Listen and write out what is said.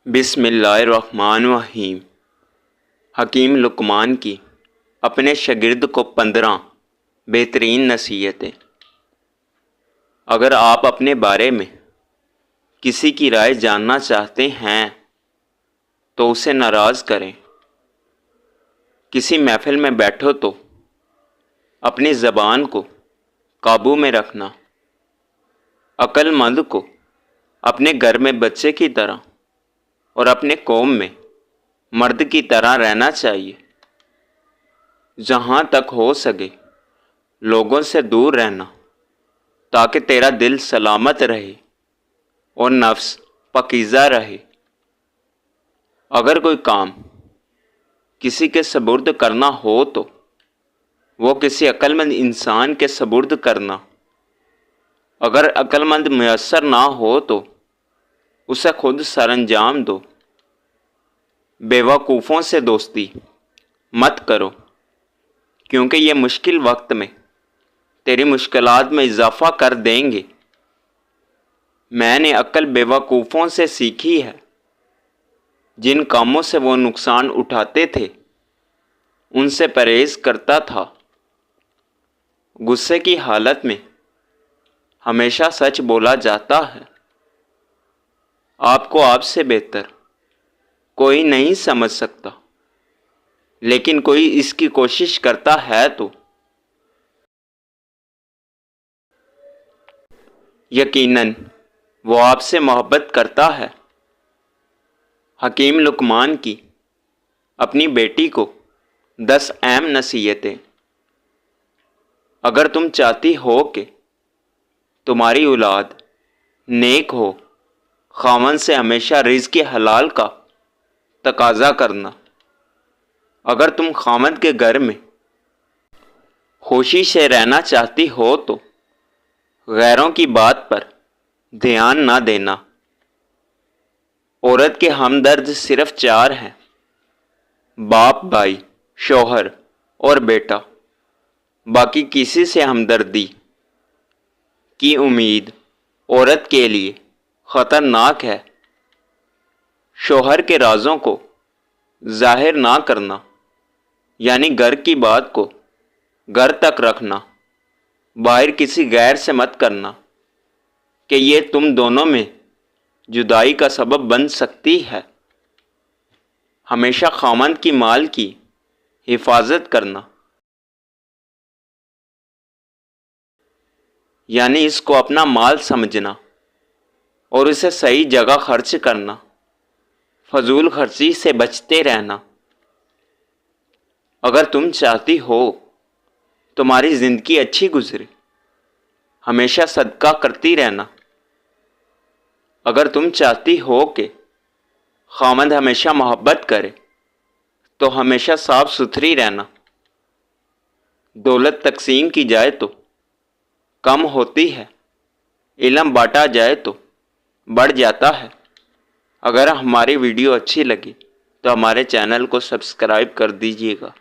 بسم اللہ الرحمن الرحیم۔ حکیم لقمان کی اپنے شاگرد کو 15 بہترین نصیحتیں۔ اگر آپ اپنے بارے میں کسی کی رائے جاننا چاہتے ہیں تو اسے ناراض کریں۔ کسی محفل میں بیٹھو تو اپنی زبان کو قابو میں رکھنا۔ عقل مند کو اپنے گھر میں بچے کی طرح اور اپنے قوم میں مرد کی طرح رہنا چاہیے۔ جہاں تک ہو سکے لوگوں سے دور رہنا تاکہ تیرا دل سلامت رہے اور نفس پاکیزہ رہے۔ اگر کوئی کام کسی کے سپرد کرنا ہو تو وہ کسی عقل مند انسان کے سپرد کرنا۔ اگر عقل مند میسر نہ ہو تو اسے خود سر انجام دو۔ بیوقوفوں سے دوستی مت کرو کیونکہ یہ مشکل وقت میں تیری مشکلات میں اضافہ کر دیں گے۔ میں نے عقل بیوقوفوں سے سیکھی ہے۔ جن کاموں سے وہ نقصان اٹھاتے تھے ان سے پرہیز کرتا تھا۔ غصے کی حالت میں ہمیشہ سچ بولا جاتا ہے۔ آپ کو آپ سے بہتر کوئی نہیں سمجھ سکتا، لیکن کوئی اس کی کوشش کرتا ہے تو یقیناً وہ آپ سے محبت کرتا ہے۔ حکیم لقمان کی اپنی بیٹی کو 10 اہم نصیحتیں۔ اگر تم چاہتی ہو کہ تمہاری اولاد نیک ہو، خاوند سے ہمیشہ رزق حلال کا تقاضا کرنا۔ اگر تم خاوند کے گھر میں خوشی سے رہنا چاہتی ہو تو غیروں کی بات پر دھیان نہ دینا۔ عورت کے ہمدرد صرف 4 ہیں: باپ، بھائی، شوہر اور بیٹا۔ باقی کسی سے ہمدردی کی امید عورت کے لیے خطرناک ہے۔ شوہر کے رازوں کو ظاہر نہ کرنا، یعنی گھر کی بات کو گھر تک رکھنا، باہر کسی غیر سے مت کرنا کہ یہ تم دونوں میں جدائی کا سبب بن سکتی ہے۔ ہمیشہ خاوند کی مال کی حفاظت کرنا، یعنی اس کو اپنا مال سمجھنا اور اسے صحیح جگہ خرچ کرنا، فضول خرچی سے بچتے رہنا۔ اگر تم چاہتی ہو تمہاری زندگی اچھی گزرے، ہمیشہ صدقہ کرتی رہنا۔ اگر تم چاہتی ہو کہ خاوند ہمیشہ محبت کرے تو ہمیشہ صاف ستھری رہنا۔ دولت تقسیم کی جائے تو کم ہوتی ہے، علم بانٹا جائے تو بڑھ جاتا ہے۔ اگر ہماری ویڈیو اچھی لگی تو ہمارے چینل کو سبسکرائب کر دیجیے گا۔